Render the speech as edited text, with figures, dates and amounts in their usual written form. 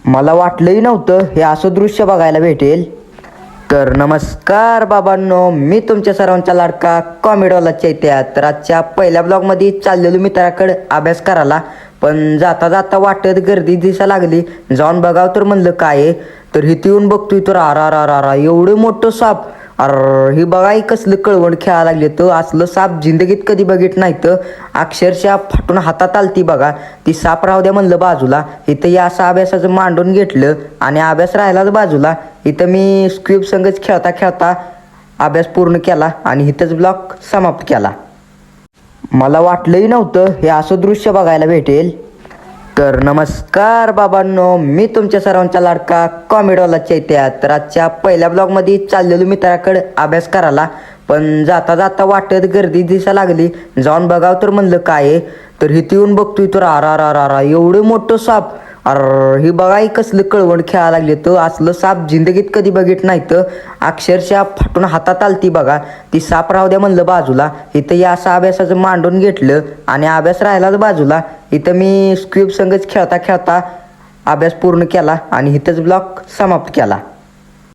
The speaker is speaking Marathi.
मला वाटलंही नव्हतं हे असं दृश्य बघायला भेटेल. तर नमस्कार बाबांनो, मी तुमच्या सर्वांचा लाडका कॉमेडीवाला चैत्या. तर आजच्या पहिल्या ब्लॉगमध्ये चाललेलो मित्राकडे अभ्यास करायला, पण जाता जाता वाटत गर्दी दिसायला लागली. जाऊन बघावं तर म्हणलं काय आहे, तर इथे येऊन बघतोय तर आरा एवढं मोठं साप. ही बघा ही कसलं कळवण खेळायला लागले. तर असलं साप जिंदगीत कधी बघित नाही. तर अक्षरशः फाटून हातात आलती बघा. ती साप राहू द्या म्हणलं बाजूला. इथं या असं अभ्यासाचं मांडून घेतलं आणि अभ्यास राहिलाच बाजूला. इथं मी स्क्रिप्ट संगच खेळता खेळता अभ्यास पूर्ण केला आणि इथंच ब्लॉग समाप्त केला. मला वाटलंही नव्हतं हे असं दृश्य बघायला भेटेल. तर नमस्कार बाबांनो, मी तुमच्या सर्वांचा लाडका कॉमेडीवाला चैत्या. तर आजच्या पहिल्या ब्लॉगमध्ये चाललेलो मित्राकडे अभ्यास करायला, पण जाता जाता वाटत गर्दी दिसायला लागली. जाऊन बघावं तर म्हणलं काय आहे, तर इथे येऊन बघतोय तर एवढं मोठं साप. ही बघा ही कसलं कळवण खेळायला लागले. तर असलं साप जिंदगीत कधी बघित नाही. तर अक्षरशः फाटून हातात आलती बघा. ती साप राहू द्या म्हणलं बाजूला. इथं या असं अभ्यासाचं मांडून घेतलं आणि अभ्यास राहिलाच बाजूला. इथं मी स्क्रिप्ट संगच खेळता खेळता अभ्यास पूर्ण केला आणि इथंच ब्लॉग समाप्त केला.